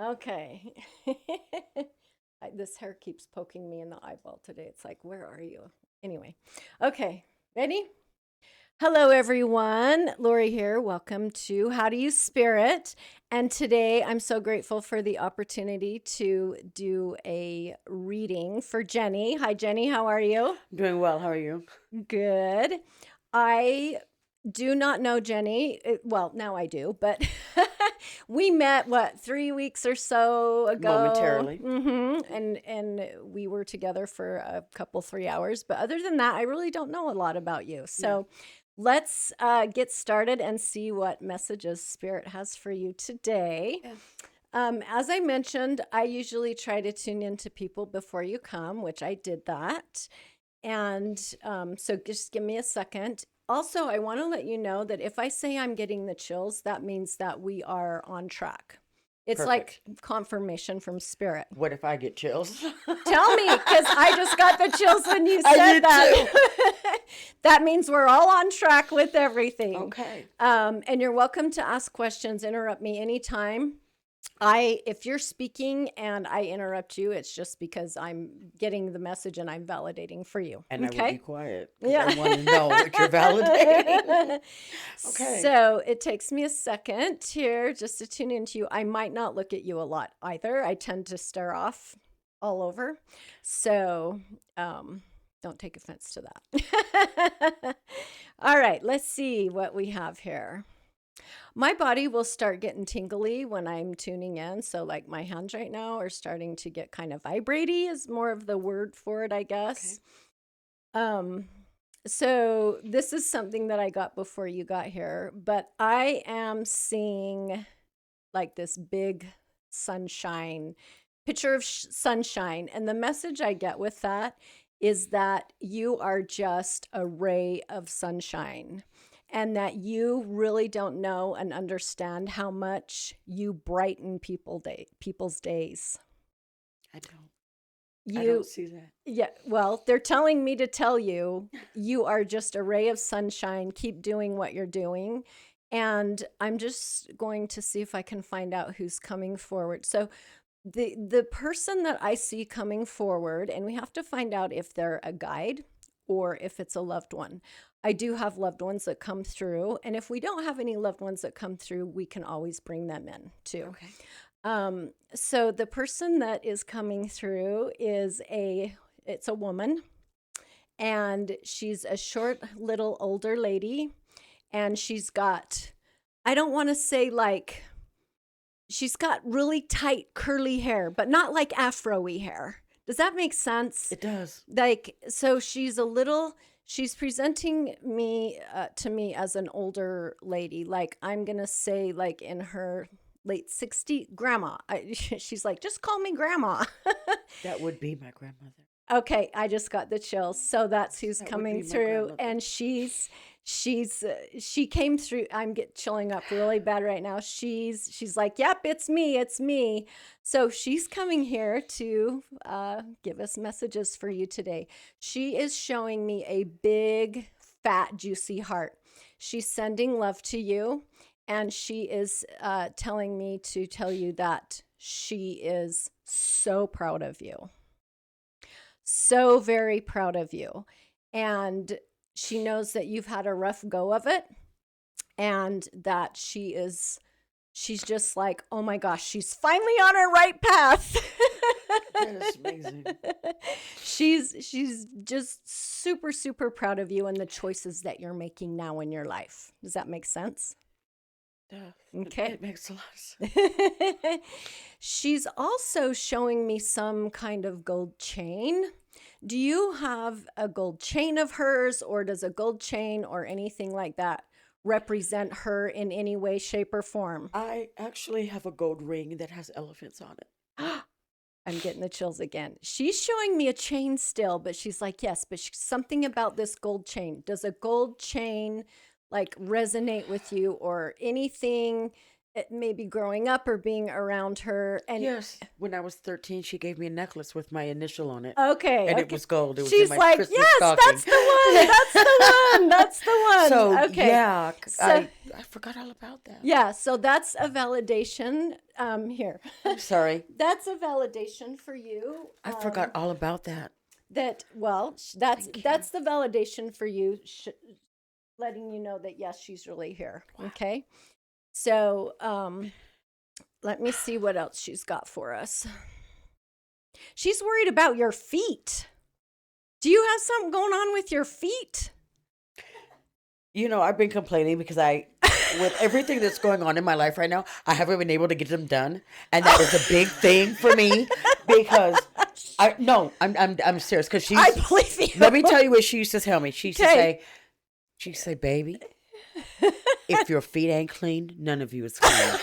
Okay. This hair keeps poking me in the eyeball today. It's like, where are you? Anyway. Okay. Ready? Hello, everyone. Lori here. Welcome to How Do You Spirit? And today I'm so grateful for the opportunity to do a reading for Jenni. Hi, Jenni. How are you? Doing well. How are you? Good. I do not know Jenni. Well, now I do, but we met what 3 weeks or so ago. Momentarily. And we were together for a couple 3 hours. But other than that, I really don't know a lot about you. Yeah. So let's get started and see what messages Spirit has for you today. Yeah. As I mentioned, I usually try to tune into people before you come, which I did that. And so just give me a second. Also, I want to let you know that if I say I'm getting the chills, that means that we are on track. It's Perfect. like confirmation from Spirit. What if I get chills? Tell me, because I just got the chills when you I said did that. That means we're all on track with everything. Okay. And you're welcome to ask questions, interrupt me anytime. If you're speaking and I interrupt you, it's just because I'm getting the message and I'm validating for you. And I will be quiet. Yeah. I want to know what you're validating. Okay. So it takes me a second here just to tune into you. I might not look at you a lot either. I tend to stare off all over. So don't take offense to that. All right, let's see what we have here. My body will start getting tingly when I'm tuning in. So, like my hands right now are starting to get kind of vibraty, is more of the word for it, I guess. So this is something that I got before you got here, but I am seeing like this big sunshine, picture of sunshine. And the message I get with that is that you are just a ray of sunshine. And that you really don't know and understand how much you brighten people's days. I don't see that. Yeah, well, they're telling me to tell you, you are just a ray of sunshine. Keep doing what you're doing. And I'm just going to see if I can find out who's coming forward. So the person that I see coming forward, and we have to find out if they're a guide or if it's a loved one. I do have loved ones that come through. And if we don't have any loved ones that come through, we can always bring them in too. Okay. So the person that is coming through it's a woman, and she's a short little older lady, and she's got, I don't want to say like, she's got really tight curly hair, but not like afro-y hair. Does that make sense? It does. Like, so she's presenting me to me as an older lady. Like, I'm going to say like in her late 60s, grandma. She's like, just call me grandma. That would be my grandmother. Okay, I just got the chills. So that's who's That would coming be my through. grandmother. And she came through. I'm chilling up really bad right now. She's like, yep, it's me. So she's coming here to give us messages for you today. She is showing me a big, fat, juicy heart. She's sending love to you, and she is telling me to tell you that she is so proud of you. So very proud of you. And she knows that you've had a rough go of it, and that she's just like, oh my gosh, she's finally on her right path. That is amazing. She's just super, super proud of you and the choices that you're making now in your life. Does that make sense? Okay. It makes a lot of sense. She's also showing me some kind of gold chain. Do you have a gold chain of hers, or does a gold chain or anything like that represent her in any way, shape, or form? I actually have a gold ring that has elephants on it. I'm getting the chills again. She's showing me a chain still, but she's like, yes, but something about this gold chain. Does a gold chain like resonate with you, or anything, maybe growing up or being around her? And yes, when I was 13, she gave me a necklace with my initial on it. Okay. And it was gold. It was She's in my like, Christmas yes, stocking. that's the one. That's the one. That's the one. So, okay. yeah, So, I forgot all about that. Yeah, so that's a validation. Here, I'm sorry. that's a validation for you. I forgot all about that. That's the validation for you, letting you know that yes, she's really here. Wow. Okay, so let me see what else she's got for us. She's worried about your feet. Do you have something going on with your feet? You know, I've been complaining because with everything that's going on in my life right now, I haven't been able to get them done, and that is a big thing for me because I'm serious because I believe you. Let me tell you what she used to tell me. She used to Okay. say, baby, if your feet ain't clean, none of you is clean.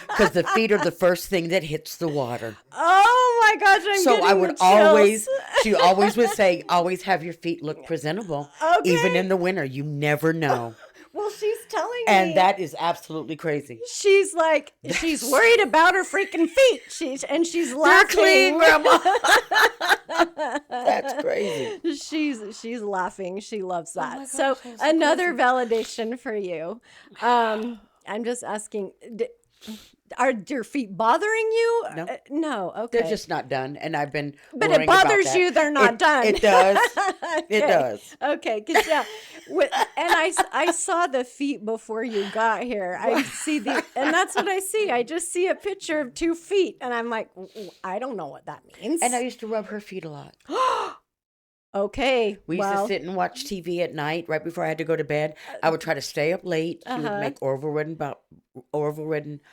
Because the feet are the first thing that hits the water. Oh my gosh, I'm So getting I would the chills. she always would say, always have your feet look presentable. Okay. Even in the winter, you never know. Well, she's telling me. And that is absolutely crazy. She's like, she's worried about her freaking feet. She's They're laughing. clean, Grandma. That's crazy. She's laughing. She loves that. my gosh, So that's so another crazy. validation for you. I'm just asking, are your feet bothering you? No. No. Okay. They're just not done. And I've been But worrying it bothers about that. you. They're not done. It does. Okay. It does. Okay. Cause yeah. And I saw the feet before you got here. I see and that's what I see. I just see a picture of 2 feet and I'm like, I don't know what that means. And I used to rub her feet a lot. Okay. We used to sit and watch TV at night right before I had to go to bed. I would try to stay up late. She would make Orville Redenbacher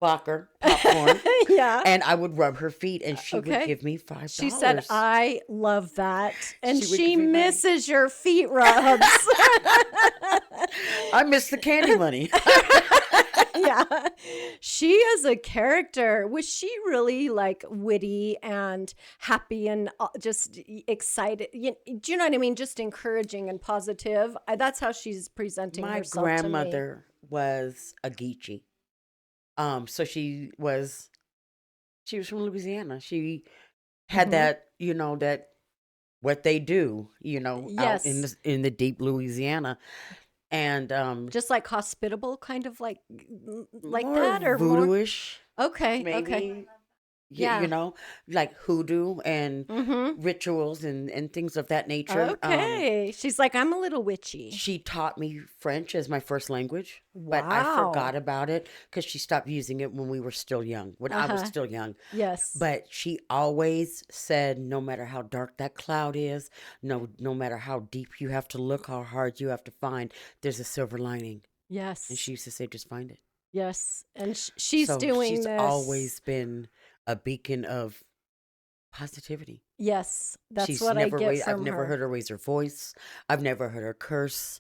popcorn. Yeah. And I would rub her feet and she would give me $5. She said, I love that. And She would she give me money. misses your feet rubs. I miss the candy money. Yeah. She is a character. Was she really like witty and happy and just excited? Do you know what I mean? Just encouraging and positive. That's how she's presenting My herself to me. grandmother was a Geechee. So she was from Louisiana. She had that, that what they do, out in the deep Louisiana. And just like hospitable, kind of like more that, or voodoo-ish, more? Okay. maybe. Okay. Yeah. Like hoodoo and rituals and things of that nature. Okay. She's like, I'm a little witchy. She taught me French as my first language, but I Wow. forgot about it because she stopped using it when we were still young, when I was still young. Yes. But she always said, no matter how dark that cloud is, no matter how deep you have to look, how hard you have to find, there's a silver lining. Yes. And she used to say, just find it. Yes. And she's So doing she's this. always been a beacon of positivity. Yes. That's She's what never I get from I've never her. heard her raise her voice. I've never heard her curse.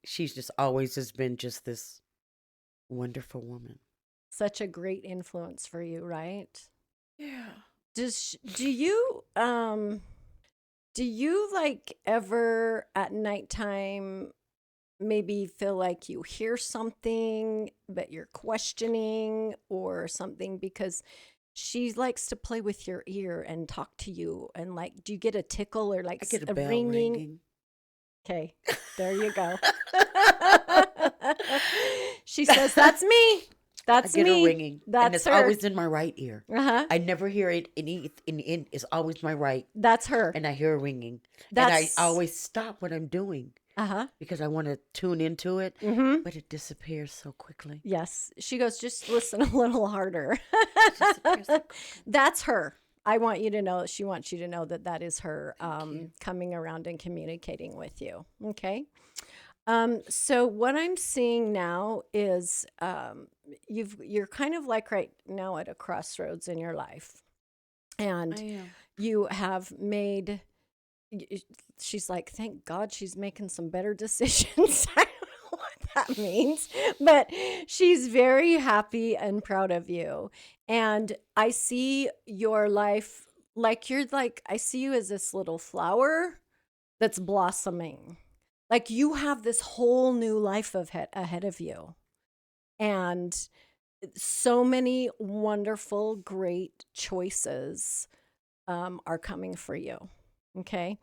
She's just always just been just this wonderful woman. Such a great influence for you, right? Yeah. Do you like ever at nighttime maybe feel like you hear something but you're questioning or something, because she likes to play with your ear and talk to you, and like, do you get a tickle or like I get a a bell ringing? ringing. Okay, there you go. She says, that's me. That's I get me. a ringing. That's and it's her. always in my right ear. Uh-huh. I never hear it in it's always my right. That's her. And I hear a ringing. That's... And I always stop what I'm doing. Uh-huh. Because I want to tune into it, but it disappears so quickly. Yes. She goes, just listen a little harder. It disappears so quickly. That's her. I want you to know, she wants you to know that is her coming around and communicating with you. Okay. So what I'm seeing now is you're kind of like right now at a crossroads in your life. And I am. you have made... She's like, thank God she's making some better decisions. I don't know what that means, but she's very happy and proud of you. And I see your life I see you as this little flower that's blossoming. Like you have this whole new life ahead of you. And so many wonderful, great choices are coming for you. Okay.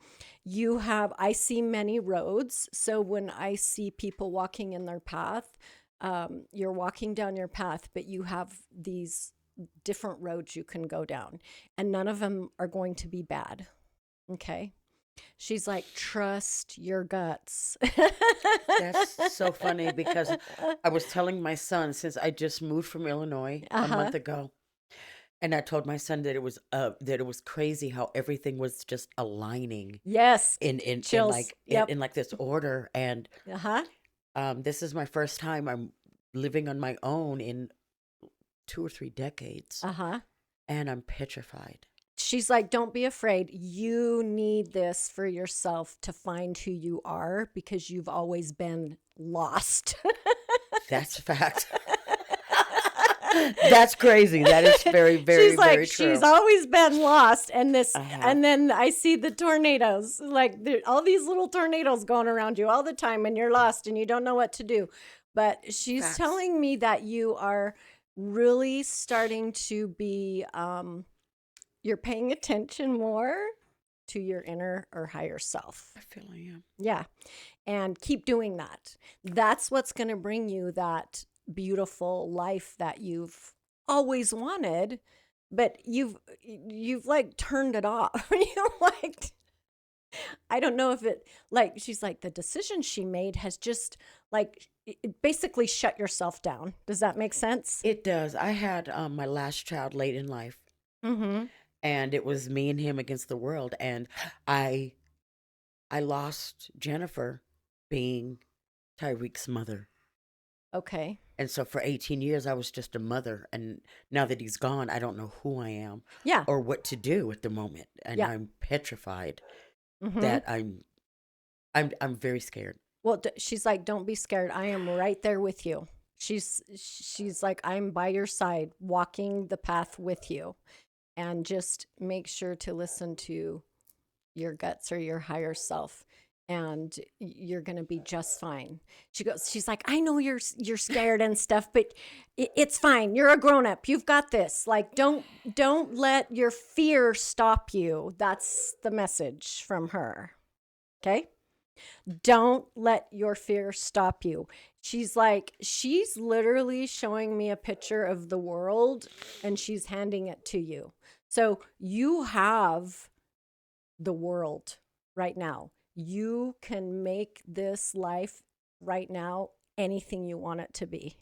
I see many roads. So when I see people walking in their path, you're walking down your path, but you have these different roads you can go down, and none of them are going to be bad. Okay. She's like, trust your guts. That's so funny because I was telling my son, since I just moved from Illinois a Uh-huh. month ago, and I told my son that it was crazy how everything was just aligning Yes. in Chills. like Yep. in like this order. And Uh-huh. this is my first time I'm living on my own in 2 or 3 decades, Uh-huh. and I'm petrified. She's like, don't be afraid. You need this for yourself to find who you are because you've always been lost. That's a fact. That's crazy. That is very, very, She's like, very she's true. always been lost. I have. And then I see the tornadoes, like all these little tornadoes going around you all the time, and you're lost and you don't know what to do. But she's Facts. telling me that you are really starting to be, you're paying attention more to your inner or higher self. I feel I am. Yeah. And keep doing that. That's what's going to bring you that beautiful life that you've always wanted, but you've like turned it off. You like, I don't know if it, like, she's like, the decision she made has just like it basically shut yourself down. Does that make sense? It does. I had my last child late in life, Mm-hmm. and it was me and him against the world. And I I lost Jennifer being Tyreek's mother. Okay. And so for 18 years, I was just a mother. And now that he's gone, I don't know who I am Yeah. or what to do at the moment. And Yeah. I'm petrified Mm-hmm. that I'm very scared. Well, she's like, don't be scared. I am right there with you. She's like, I'm by your side, walking the path with you. And just make sure to listen to your guts or your higher self, and you're going to be just fine. She's like, I know you're scared and stuff, but it's fine. You're a grown up. You've got this. Like, don't let your fear stop you. That's the message from her. Okay? Don't let your fear stop you. She's like, she's literally showing me a picture of the world and she's handing it to you. So you have the world right now. You can make this life right now anything you want it to be.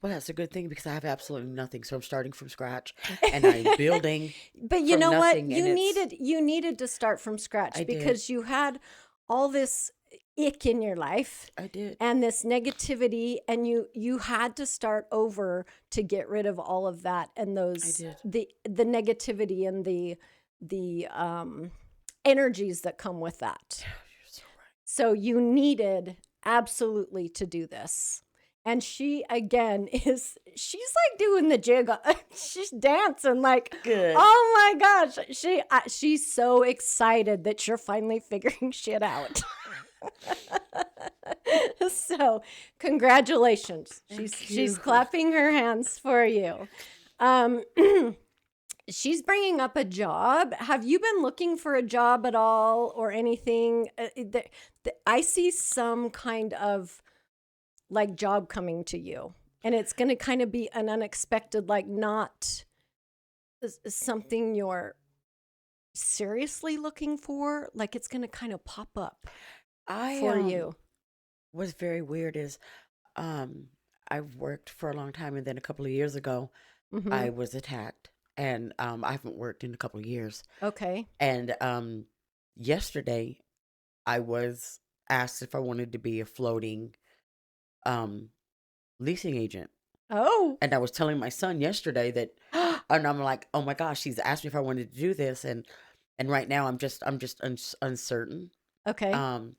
Well, that's a good thing because I have absolutely nothing. So I'm starting from scratch and I'm building But you from know what? nothing. And it's, You needed to start from scratch I did. because you had all this ick in your life I did. and this negativity, and you had to start over to get rid of all of that and I those did. the negativity and the energies that come with that. You're so right. So you needed absolutely to do this. And she again she's like doing the jig. She's dancing like, Good. oh my gosh. She's so excited that you're finally figuring shit out. So congratulations. Thank She's you. clapping her hands for you. Um, she's bringing up a job. Have you been looking for a job at all or anything? I see some kind of like job coming to you, and it's going to kind of be an unexpected, like not something you're seriously looking for. Like it's going to kind of pop up I for you. what's very weird is I've worked for a long time, and then a couple of years ago Mm-hmm. I was attacked, and I haven't worked in a couple of years. Okay. And yesterday I was asked if I wanted to be a floating um leasing agent. Oh. And I was telling my son yesterday that, and I'm like, oh my gosh, she's asked me if I wanted to do this, and right now I'm just uncertain. Okay. Um,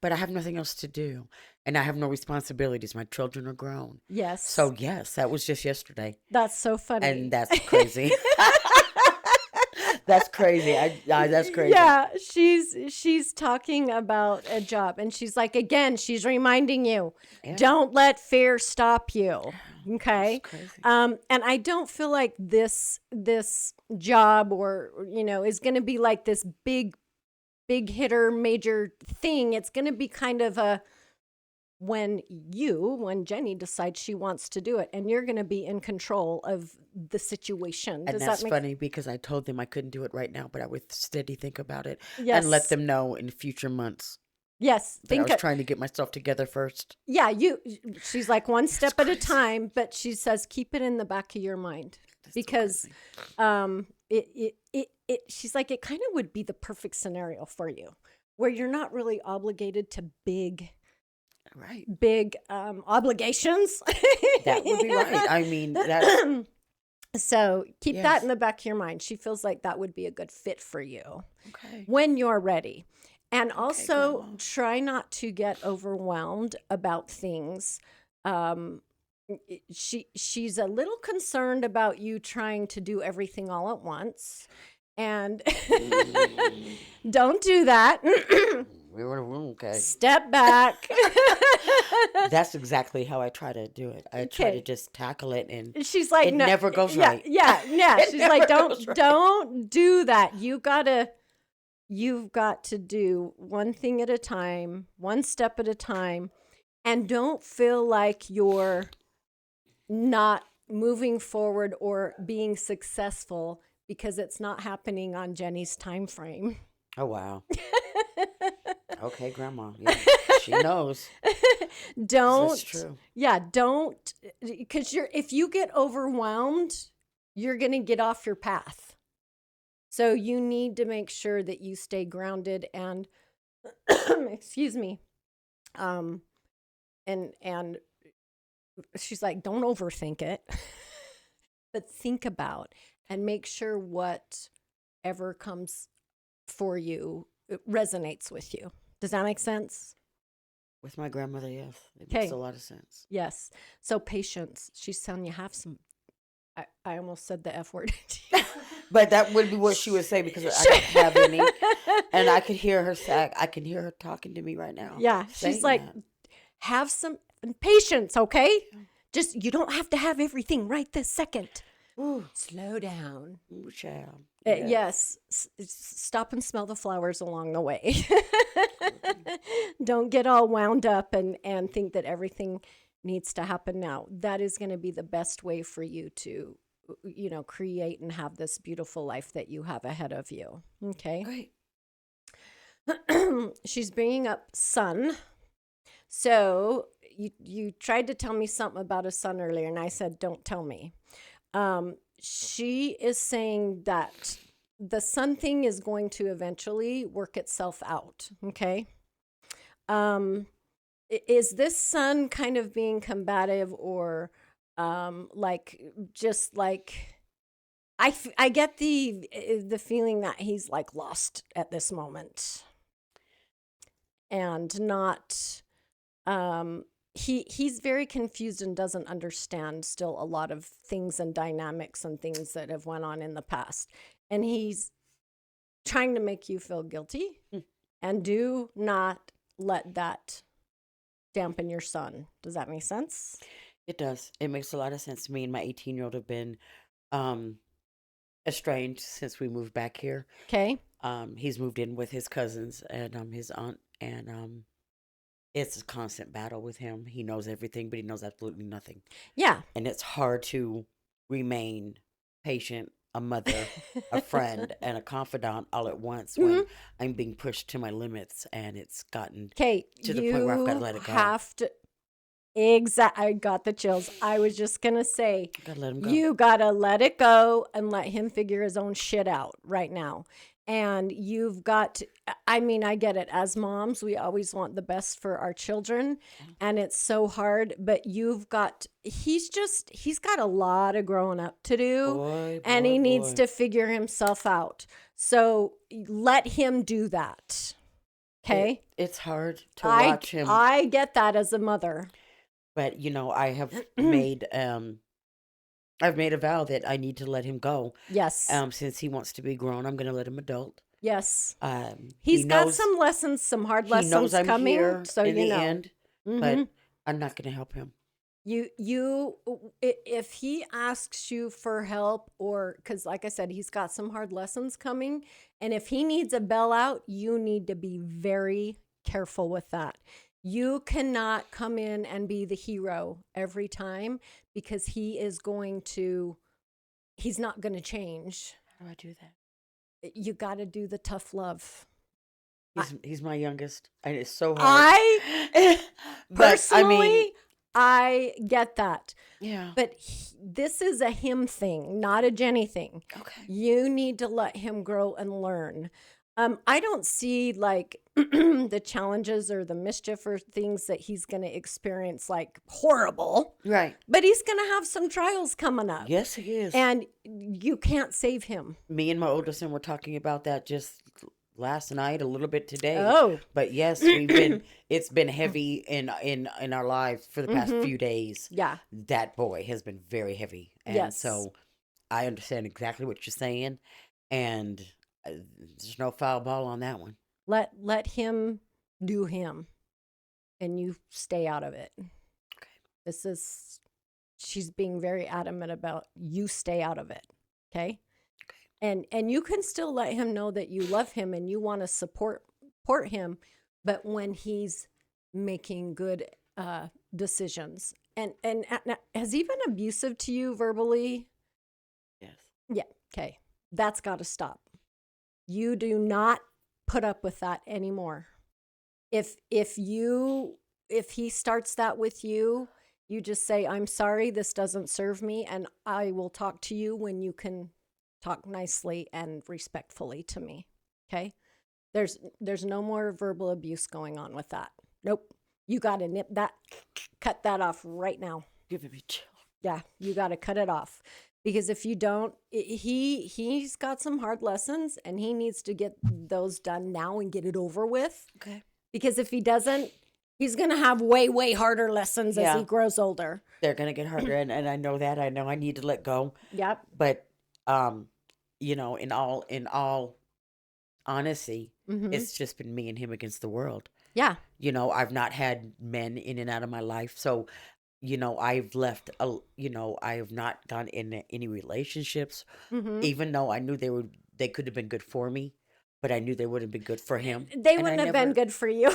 but I have nothing else to do, and I have no responsibilities. My children are grown, Yes. so yes, that was just yesterday, That's so funny. and that's crazy. That's crazy. That's crazy. Yeah, she's talking about a job, and she's like, again, she's reminding you, Yeah. don't let fear stop you. Okay. That's crazy. And I don't feel like this job or is going to be like this big big hitter, major thing. It's going to be kind of a when Jenni decides she wants to do it, and you're going to be in control of the situation. And Does that's that make funny because I told them I couldn't do it right now, but I would steady think about it and let Yes. them know in future months. Yes. But I was trying to get myself together first. Yeah, she's like one step at a crazy. time, but she says keep it in the back of your mind That's so because crazy. she's like it kind of would be the perfect scenario for you where you're not really obligated to big Right. obligations. That would be right. I mean, that's So keep that Yes. in the back of your mind. She feels like that would be a good fit for you okay. when you're ready. And also Grandma. try not to get overwhelmed about things. She's a little concerned about you trying to do everything all at once. And don't do that. Okay. Step back. That's exactly how I try to do it. I try to Okay. just tackle it, and She's like, it no, never goes yeah, right. Yeah. It She's like, never goes right. don't do that. You've got to do one thing at a time, one step at a time, and don't feel like you're not moving forward or being successful because it's not happening on Jenni's time frame. Oh, wow. Okay, Grandma. Yeah, she knows. Don't. That's true. Yeah, don't, because if you get overwhelmed, you're going to get off your path. So you need to make sure that you stay grounded and, excuse me, and she's like, don't overthink it, but think about and make sure whatever comes for you resonates with you. Does that make sense? With my grandmother, yes. It Okay. makes a lot of sense. Yes. So patience. She's telling you have some. I almost said the F word. But that would be what she would say because I don't have any. And I could hear her say, I can hear her talking to me right now. Yeah. She's saying like, that. have some patience, okay? Just, you don't have to have everything right this second. Ooh, Slow down. ooh, child. Yes. Stop and smell the flowers along the way. Don't get all wound up and think that everything needs to happen now. That is going to be the best way for you to, create and have this beautiful life that you have ahead of you. Okay. Great. She's bringing up son. So you tried to tell me something about a son earlier, and I said, don't tell me. She is saying that the son thing is going to eventually work itself out. Okay. Is this son kind of being combative or just like I get the feeling that he's like lost at this moment and not he's very confused and doesn't understand still a lot of things and dynamics and things that have went on in the past, and he's trying to make you feel guilty. And do not let that dampen your son. Does that make sense? It does. It makes a lot of sense. Me and my 18-year-old have been estranged since we moved back here. Okay. He's moved in with his cousins and his aunt, and it's a constant battle with him. He knows everything, but he knows absolutely nothing. Yeah. And it's hard to remain patient, a mother, a friend, and a confidant all at once when I'm being pushed to my limits, and it's gotten Okay. to the point where I've got to let it go. Have to. I got the chills. I was just going to say, Gotta let him go. you got to let it go and let him figure his own shit out right now. And you've got to, I mean, I get it. As moms, we always want the best for our children, and it's so hard, but he's got a lot of growing up to do, and he needs to figure himself out. So let him do that. Okay? It's hard to watch him. I get that as a mother. But, I have made I've made a vow that I need to let him go. Yes. Since he wants to be grown, I'm going to let him adult. Yes. He's got some lessons, some hard lessons he knows I'm coming. here So in the know. end, but I'm not going to help him. If he asks you for help, or because like I said, he's got some hard lessons coming, and if he needs a bailout, you need to be very careful with that. You cannot come in and be the hero every time, because he's not going to change. How do I do that? You got to do the tough love. He's my youngest, and it's so hard. I But personally, I get that. yeah. But this is a him thing, not a Jenny thing. Okay. You need to let him grow and learn. I don't see like the challenges or the mischief or things that he's going to experience like horrible. Right. But he's going to have some trials coming up. Yes, he is. And you can't save him. Me and my oldest son were talking about that just last night, a little bit today. Oh. But yes, it's been heavy in our lives for the past few days. Yeah. That boy has been very heavy. And Yes. so I understand exactly what you're saying, and there's no foul ball on that one. Let him do him, and you stay out of it. Okay. She's being very adamant about you stay out of it. Okay. Okay. And you can still let him know that you love him and you want to support him, but when he's making good decisions. And has he been abusive to you verbally? Yes. Yeah. Okay. That's got to stop. You do not put up with that anymore. If he starts that with you, you just say, I'm sorry, this doesn't serve me, and I will talk to you when you can talk nicely and respectfully to me. Okay? There's no more verbal abuse going on with that. Nope. You got to cut that off right now. Giving me chill. Yeah, you got to cut it off. Because if you don't, he's got some hard lessons, and he needs to get those done now and get it over with. Okay. Because if he doesn't, he's going to have way, way harder lessons as he grows older. They're going to get harder, and I know that. I know I need to let go. Yep. But, in all honesty, it's just been me and him against the world. Yeah. I've not had men in and out of my life. So, I've left, I have not gone in any relationships, even though I knew they could have been good for me, but I knew they wouldn't have been good for him. They wouldn't have been good for you.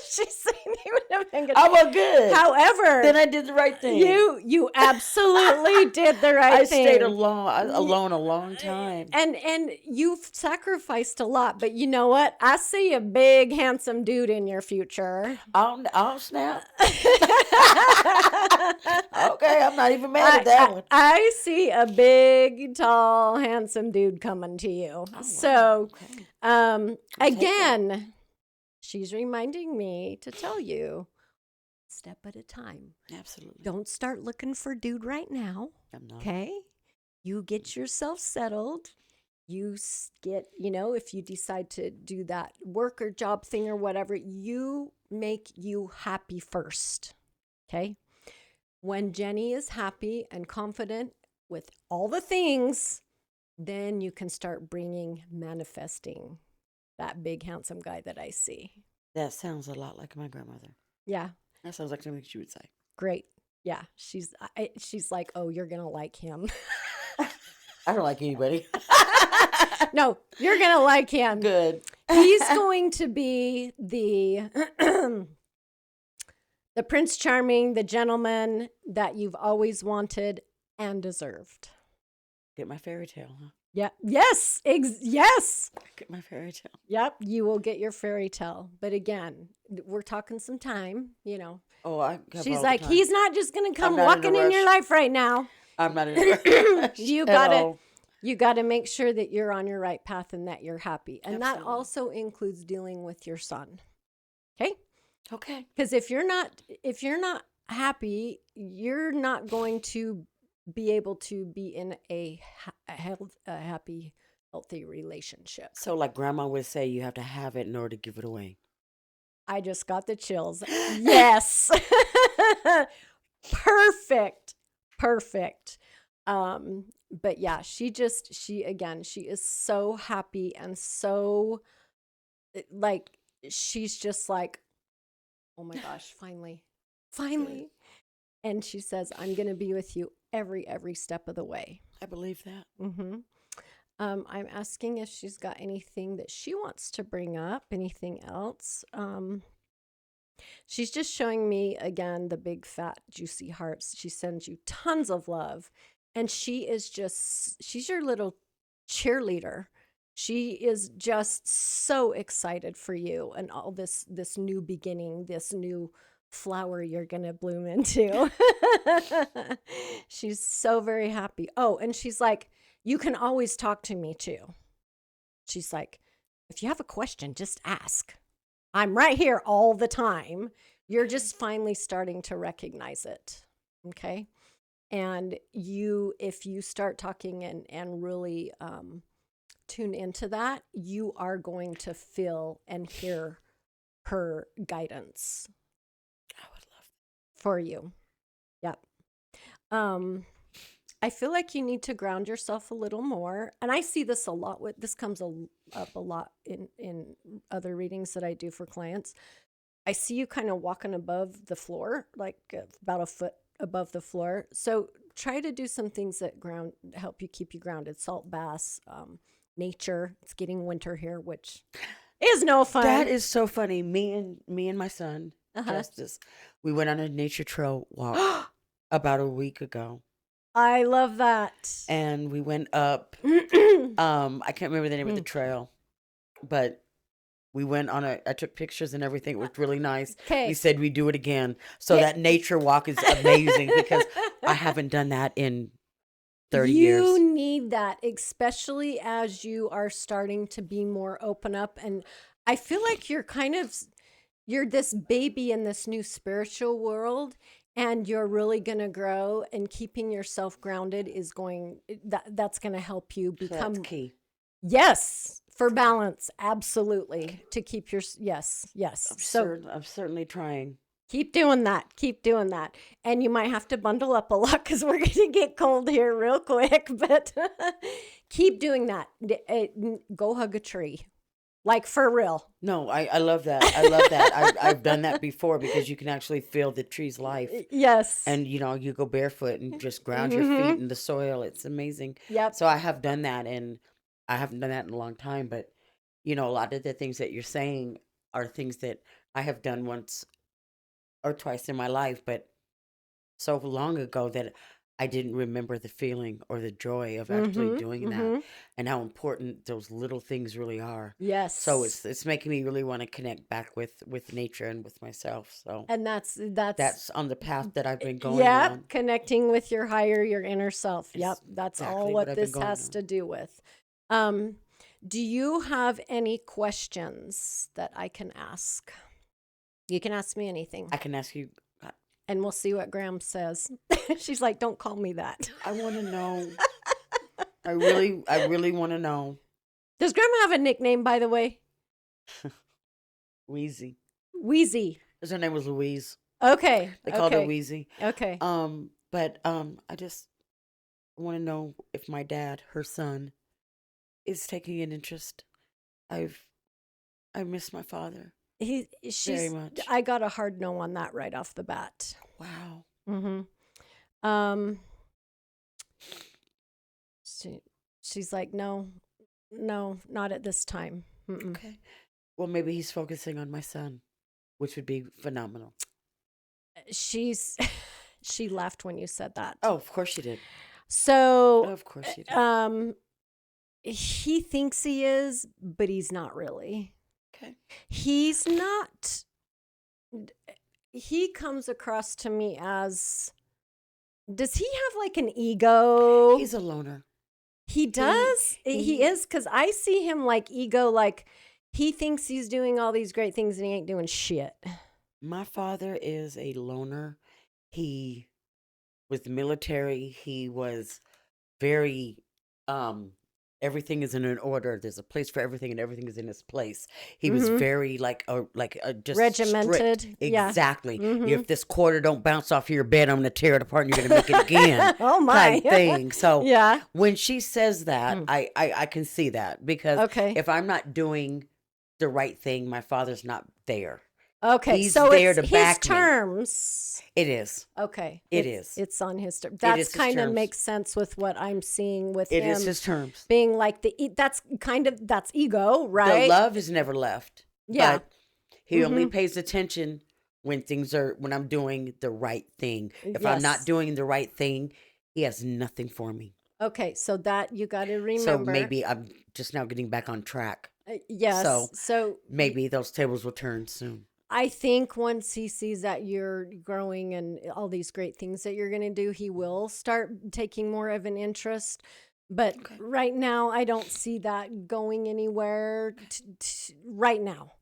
She's saying they wouldn't have been good. Oh, well, good. However, then I did the right thing. You absolutely did the right thing. I stayed alone a long time. And you've sacrificed a lot, but you know what? I see a big, handsome dude in your future. I'll snap. Okay, I'm not even mad at that one. I see a big, tall, handsome dude coming to you. Oh, wow. So, okay. Again, she's reminding me to tell you, step at a time. Absolutely. Don't start looking for dude right now. I'm not. Okay? You get yourself settled. You get, if you decide to do that work or job thing or whatever, you make you happy first. Okay? When Jenny is happy and confident with all the things, then you can start manifesting that big, handsome guy that I see. That sounds a lot like my grandmother. Yeah. That sounds like something she would say. Great. Yeah. She's like, oh, you're going to like him. I don't like anybody. No, you're going to like him. Good. He's going to be the Prince Charming, the gentleman that you've always wanted and deserved. Get my fairy tale, huh? Yeah. Yes. Yes. Get my fairy tale. Yep. You will get your fairy tale. But again, we're talking some time, Oh, she's like, he's not just going to come walking in your life right now. I'm not in a rush. You got to make sure that you're on your right path and that you're happy. And Absolutely. that also includes dealing with your son. Okay? Okay. Because if you're not happy, you're not going to be able to be in a happy, healthy relationship. So like grandma would say, you have to have it in order to give it away. I just got the chills. Yes. Perfect. But yeah, she is so happy and so like, she's just like, oh my gosh, finally. And she says, I'm going to be with you every step of the way. I believe that. Mm-hmm. I'm asking if she's got anything that she wants to bring up, anything else. She's just showing me again the big, fat, juicy hearts. She sends you tons of love. And she's your little cheerleader. She is just so excited for you and all this new beginning, this new flower you're going to bloom into. She's so very happy. Oh, and she's like, you can always talk to me too. She's like, if you have a question, just ask. I'm right here all the time. You're just finally starting to recognize it. Okay. And if you start talking and really tune into that, you are going to feel and hear her guidance. I would love that. For you. Yep. I feel like you need to ground yourself a little more. And I see this a lot this comes up a lot in other readings that I do for clients. I see you kind of walking above the floor, like about a foot above the floor. So try to do some things that help you keep you grounded. Salt baths, nature. It's getting winter here, which is no fun. That is so funny. Me and my son, Justice, we went on a nature trail walk about a week ago. I love that. And we went up. I can't remember the name of the trail, but we went on I took pictures and everything. It was really nice. Okay. We said we'd do it again. So that nature walk is amazing because I haven't done that in 30 years. You need that, especially as you are starting to be more open up. And I feel like you're this baby in this new spiritual world. And you're really going to grow, and keeping yourself grounded that's going to help you become. That's key. Yes, for balance, absolutely. Okay. To keep yes. I'm certainly trying. Keep doing that. And you might have to bundle up a lot because we're going to get cold here real quick, but keep doing that. Go hug a tree. Like for real. No, I love that. I love that. I've done that before because you can actually feel the tree's life. Yes. And, you go barefoot and just ground your feet in the soil. It's amazing. Yep. So I have done that, and I haven't done that in a long time. But, a lot of the things that you're saying are things that I have done once or twice in my life, but so long ago that I didn't remember the feeling or the joy of actually doing that, and how important those little things really are. Yes. So it's making me really want to connect back with nature and with myself. So and that's on the path that I've been going on. Connecting with your inner self. Yep. That's exactly all what this has to do with. Do you have any questions that I can ask? You can ask me anything. I can ask you. And we'll see what Graham says. She's like, don't call me that. I want to know. I really want to know. Does Grandma have a nickname, by the way? Wheezy. Her name was Louise. Okay. They called her Wheezy. Okay. But I just want to know if my dad, her son, is taking an interest. I miss my father. Very much. I got a hard no on that right off the bat. Wow. She's like, no, not at this time. Okay. Well, maybe he's focusing on my son, which would be phenomenal. She laughed when you said that. Oh, of course she did. So, of course she did. He thinks he is, but he's not really. Okay. He's not. He comes across to me as. Does he have like an ego? He's a loner. He does? He is, because I see him like ego, like he thinks he's doing all these great things and he ain't doing shit. My father is a loner. He was the military. He was very, everything is in an order. There's a place for everything, and everything is in its place. He was very just regimented. Strict. Exactly. If this quarter don't bounce off your bed, I'm going to tear it apart, and you're going to make it again. Oh my! Type thing. So when she says that, I can see that, because if I'm not doing the right thing, my father's not there. Okay, He's so there it's to his back me. terms. It is. Okay. It is. It's on his terms. It That's is his kind of terms. makes sense with what I'm seeing with It him is his terms. being like that's ego, The right? love is never left. Yeah. But he only pays attention when I'm doing the right thing. If I'm not Yes. doing the right thing, he has nothing for me. Okay, so that you got to So remember. maybe I'm just now getting back on track. Yes. So maybe those tables will turn soon. I think once he sees that you're growing and all these great things that you're going to do, he will start taking more of an interest. But right now, I don't see that going anywhere right now.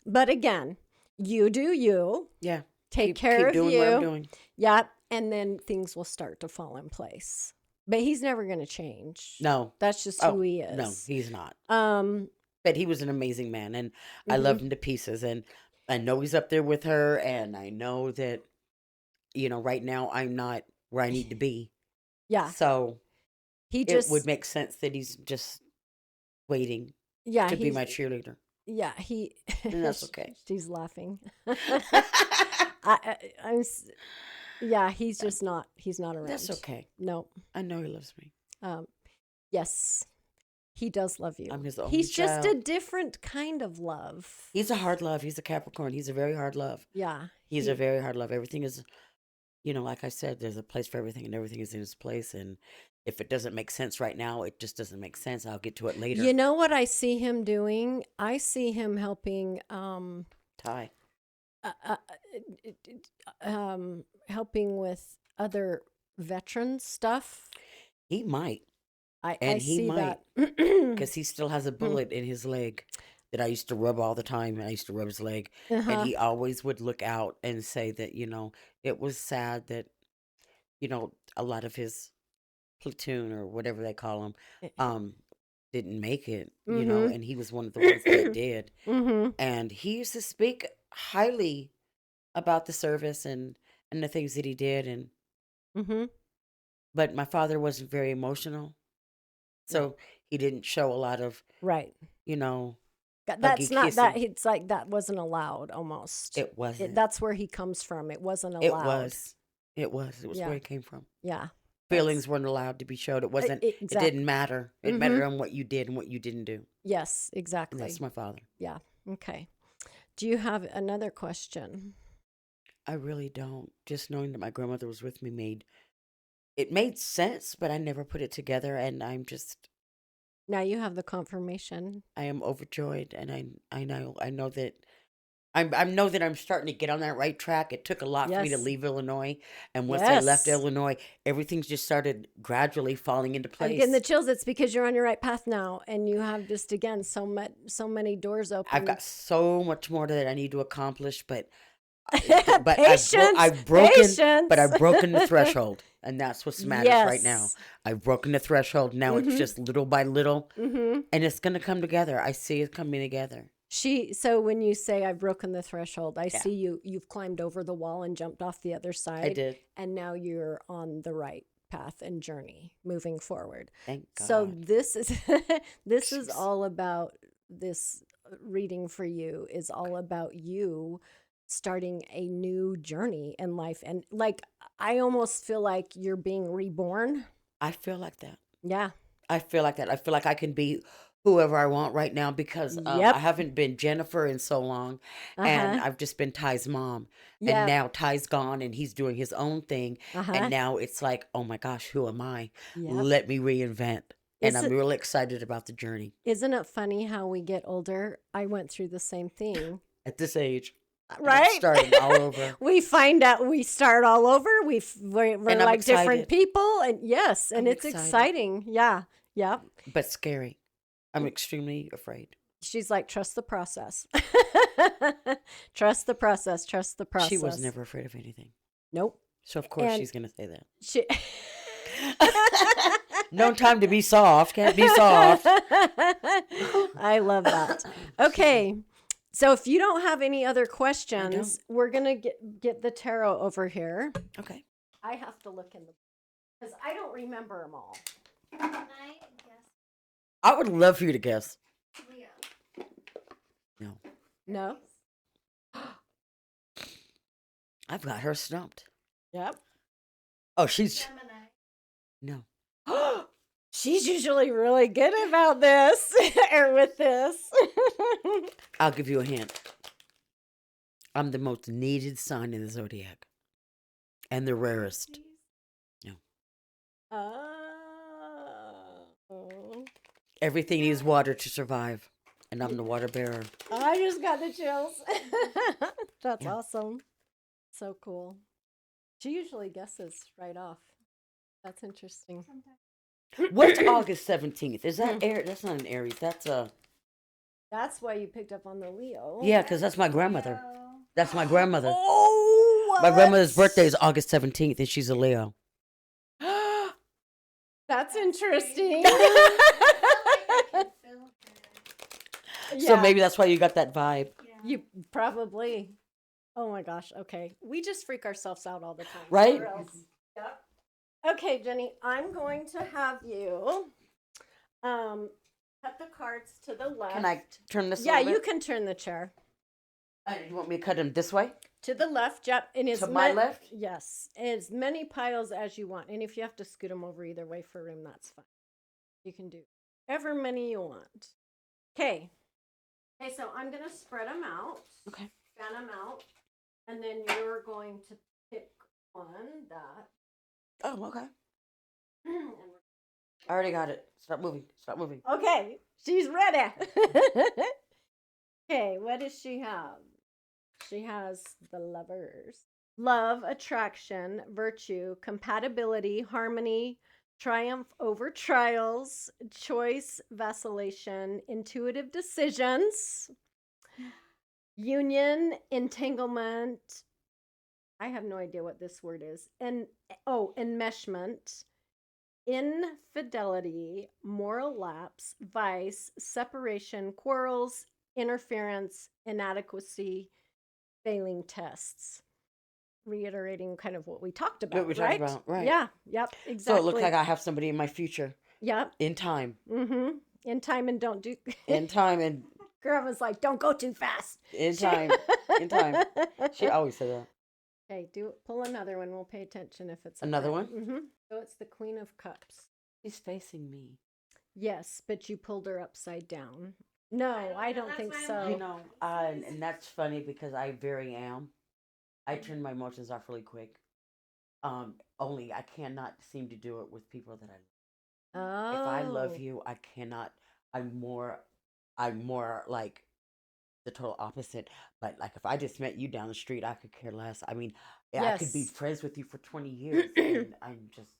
But again, you do you. Yeah. Take care of doing you. what I'm doing. Yeah. And then things will start to fall in place. But he's never going to change. No. That's just who he is. No, he's not. But he was an amazing man, and I love him to pieces. And I know he's up there with her, and I know that, right now I'm not where I need to be. Yeah. So it would make sense that he's just waiting to be my cheerleader. Yeah, and that's okay. She's laughing. He's just not. He's not around. That's okay. No, I know he loves me. Yes, he does love you. I'm his only He's child. just a different kind of love. He's a hard love. He's a Capricorn. He's a very hard love. Yeah, he's a very hard love. Everything is, like I said, there's a place for everything, and everything is in its place. And if it doesn't make sense right now, it just doesn't make sense. I'll get to it later. You know what I see him doing? I see him helping. Ty. Helping with other veteran stuff. He might. I see that because he still has a bullet in his leg that I used to rub all the time. I used to rub his leg, and he always would look out and say that it was sad that a lot of his platoon or whatever they call him didn't make it. And he was one of the ones that did. And he used to speak highly about the service and the things that he did, and but my father wasn't very emotional. So he didn't show a lot of That's not that. It's like that wasn't allowed. Almost. It wasn't. That's where he comes from. It wasn't allowed. It was where he came from. Yeah. Feelings weren't allowed to be showed. It wasn't. It didn't matter. It mattered on what you did and what you didn't do. Yes, exactly. And that's my father. Yeah. Okay. Do you have another question? I really don't. Just knowing that my grandmother was with me made sense, but I never put it together, and I'm just. Now you have the confirmation. I am overjoyed, and I know that I know that I'm starting to get on that right track. It took a lot for me to leave Illinois, and once I left Illinois, everything's just started gradually falling into place. I'm getting the chills. It's because you're on your right path now, and you have just again so many doors open. I've got so much more that I need to accomplish, but patience, I've broken the threshold, and that's what's matters right now. I've broken the threshold. Now it's just little by little, and it's going to come together. I see it coming together. So when you say I've broken the threshold, I see you've climbed over the wall and jumped off the other side. I did. And now you're on the right path and journey moving forward. Thank God. So this is all about this reading for you is all about you starting a new journey in life. And like, I almost feel like you're being reborn. I feel like that. Yeah. I feel like that. I feel like I can be whoever I want right now because I haven't been Jennifer in so long, and I've just been Ty's mom. And now Ty's gone, and he's doing his own thing. And now it's like, oh my gosh, who am I? Let me reinvent. And I'm really excited about the journey. Isn't it funny how we get older? I went through the same thing. At this age. Right? Starting all over. We find out we start all over. We're like excited. Different people. And yes, and it's excited. Exciting. Yeah. Yeah. But scary. I'm extremely afraid. She's like, trust the process. Trust the process. Trust the process. She was never afraid of anything. Nope. So of course she's going to say that. She... No time to be soft. Can't be soft. I love that. Okay. So if you don't have any other questions, we're going to get the tarot over here. Okay. I have to look in because I don't remember them all. Can I guess? I would love for you to guess. Leo. No. No? I've got her stumped. Yep. Oh, she's Gemini. no. She's usually really good about this or with this. I'll give you a hint. I'm the most needed sign in the zodiac, and the rarest. Oh. Everything needs water to survive, and I'm the water bearer. I just got the chills. That's Yeah. awesome. So cool. She usually guesses right off. That's interesting. Sometimes. What's August 17th? Is that Aries? That's not an Aries. That's a That's why you picked up on the Leo. yeah, because that's my grandmother. Leo. That's my grandmother. Oh, My grandmother's what? birthday is August 17th, and she's a Leo. That's interesting. I can feel her. So maybe that's why you got that vibe. Yeah. You probably. Oh my gosh. Okay. We just freak ourselves out all the time. Right? Or else. Yep. Okay, Jenny, I'm going to have you cut the cards to the left. Can I turn this? a Yeah, little you bit? can turn the chair You want me to cut them this way? to the left. Yep. And To my left? Yes. As many piles as you want. And if you have to scoot them over either way for room, that's fine. You can do ever many you want. Okay. Okay, so I'm going to spread them out. Okay. Fan them out. And then you're going to pick one that. Oh, okay. and I already got it. Stop moving. Stop moving. Okay, she's ready. Okay, what does she have? She has the Lovers. Love, attraction, virtue, compatibility, harmony, triumph over trials, choice, vacillation, intuitive decisions, union, entanglement. I have no idea what this word is. And enmeshment, infidelity, moral lapse, vice, separation, quarrels, interference, inadequacy, failing tests. Reiterating kind of what we talked about, What we talked right? about, right. Yeah, yep, So exactly. it looks like I have somebody in my future Yep. in time. Mm-hmm. In time and don't do. In time and Grandma's like, don't go too fast. in time. In time. She always said that. Okay, pull another one. We'll pay attention if it's Another one? Mm-hmm. So it's the Queen of Cups. She's facing me. Yes, but you pulled her upside down. No, I don't That's think why I'm so. You know, and that's funny because I very am. I turn my emotions off really quick. Only I cannot seem to do it with people that I love. Oh. If I love you, I cannot. I'm more like the total opposite. But like if I just met you down the street, I could care less. I mean, I could be Yes. friends with you for 20 years, and I'm just,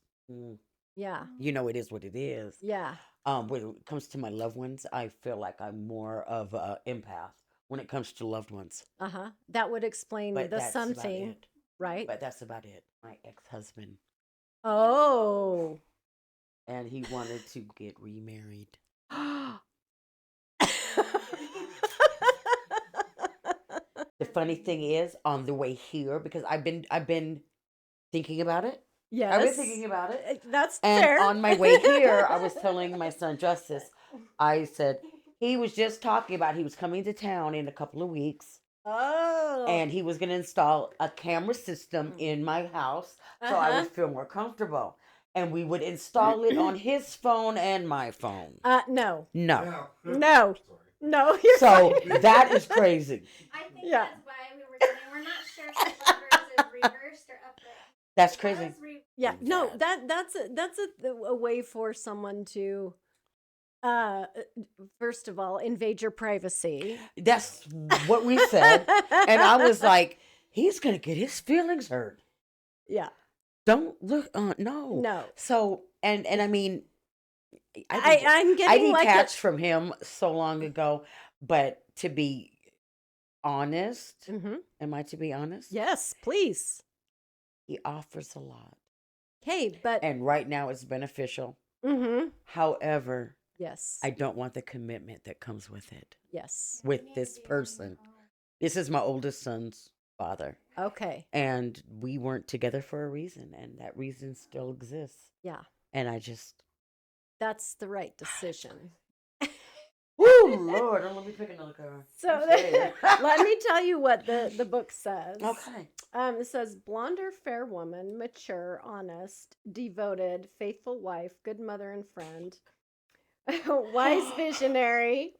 Yeah, you know, it is what it is. yeah. When it comes to my loved ones, I feel like I'm more of a empath when it comes to loved ones. Uh-huh. That would explain But the that's sun about thing, it. right? But that's about it. My ex-husband, Oh. and he wanted to get remarried. The funny thing is, on the way here, because I've been thinking about it. Yes. I've been thinking about it. That's And fair. on my way here, I was telling my son Justice, I said, he was just talking about he was coming to town in a couple of weeks. Oh. And he was going to install a camera system in my house so I would feel more comfortable. And we would install it on his phone and my phone. No. No. No. No. You're So fine. that is crazy. I think Yeah. that's why we were saying we're not sure if the Lovers is reversed or upright. That's It crazy. was Yeah, no, Yeah. that's a way for someone to first of all invade your privacy. That's what we said. And I was like, he's going to get his feelings hurt. Yeah. Don't look, no. No. So, and I mean, I'm I getting like detached from him so long ago, but to be honest, am I to be honest? Yes, please. He offers a lot. Okay, but And right now it's beneficial. However, yes. I don't want the commitment that comes with it, Yes. with this person. This is my oldest son's father. Okay. And we weren't together for a reason, and that reason still exists. Yeah. And I just, That's the right decision. Woo, Lord, let me pick another card. So I'm scared. let me tell you what the book says. Okay. It says blonde or fair woman, mature, honest, devoted, faithful wife, good mother and friend, wise visionary,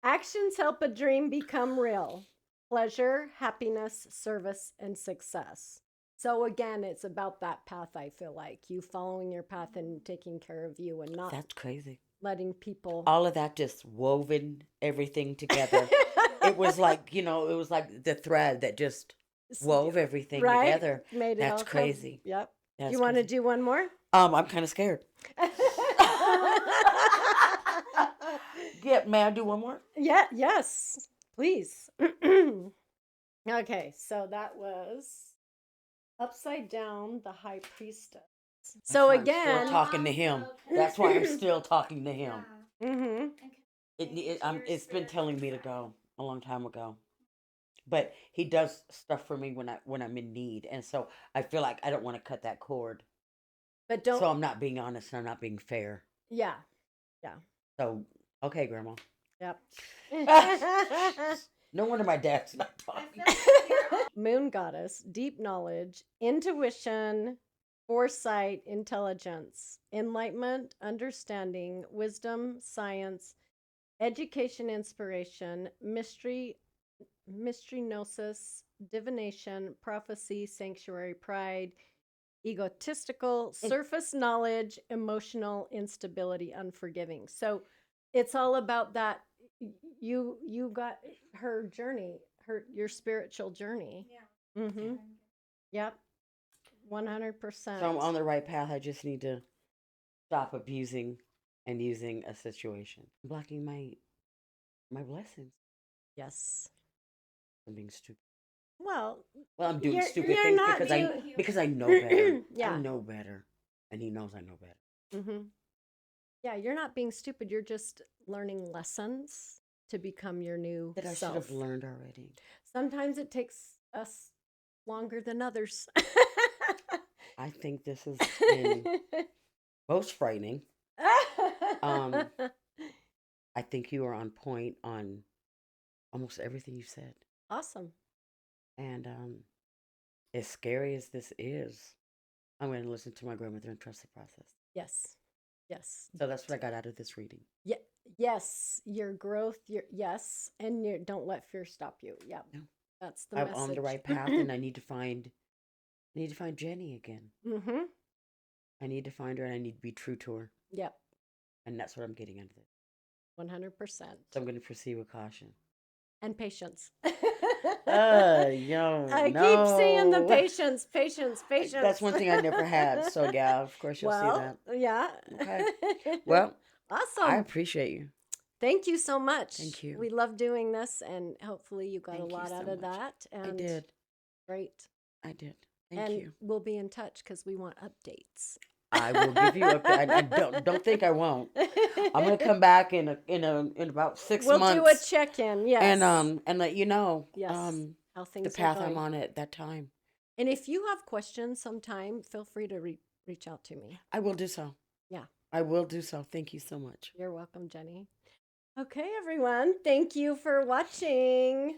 actions help a dream become real, pleasure, happiness, service, and success. So again, it's about that path. I feel like you following your path and taking care of you and not That's crazy. letting people. All of that just woven everything together. It was like, it was like the thread that just wove everything Right? together. Made it That's all come- crazy. Yep. That's You want to crazy. do one more? I'm kind of scared. Yeah, may I do one more? Yeah, yes, please. Okay, so that was upside down, the high priestess. So why I'm again, still talking to him. That's why I'm still talking to him. mhm. It's been telling me to go a long time ago, but he does stuff for me when I'm in need, and so I feel like I don't want to cut that cord. But don't. So I'm not being honest. And I'm not being fair. Yeah. So okay, Grandma. Yep. No wonder my dad's not talking. Moon goddess, deep knowledge, intuition, foresight, intelligence, enlightenment, understanding, wisdom, science, education, inspiration, mystery gnosis, divination, prophecy, sanctuary, pride, egotistical, surface knowledge, emotional instability, unforgiving. So it's all about that. You got her journey, your spiritual journey. Yeah. Mm-hmm. Yep. 100%. So I'm on the right path. I just need to stop abusing and using a situation, blocking my blessings. Yes. I'm being stupid. Well, I'm doing you're stupid things not because I know better. Yeah. I know better, and he knows I know better. Mm-hmm. Yeah, you're not being stupid. You're just learning lessons to become your new That I self. should have learned already. Sometimes it takes us longer than others. I think this has been most frightening. I think you are on point on almost everything you said. Awesome. And as scary as this is, I'm going to listen to my grandmother and trust the process. Yes. Yes. So that's what I got out of this reading. Yeah. Yes. Your growth. Yes. And don't let fear stop you. Yeah. No. That's the I'm message. on the right path, and I need to find Jenni again. Mm-hmm. I need to find her, and I need to be true to her. Yep. And that's what I'm getting out of it. 100%. So I'm going to proceed with caution. And patience. Yo, I no. keep seeing the patience. That's one thing I never had. So yeah, of course you'll see that. Yeah. Okay. Well, awesome. I appreciate you. Thank you so much. Thank you. We love doing this, and hopefully you got Thank a lot you out so of much. that. And I did. Great. I did. Thank you. We'll be in touch because we want updates. I will give you I don't think I won't. I'm gonna come back in about 6 months. We'll do a check-in, yes. And let you know yes. How things the path are going. I'm on at that time. And if you have questions sometime, feel free to reach out to me. I will do so. Yeah. I will do so. Thank you so much. You're welcome, Jenni. Okay, everyone. Thank you for watching.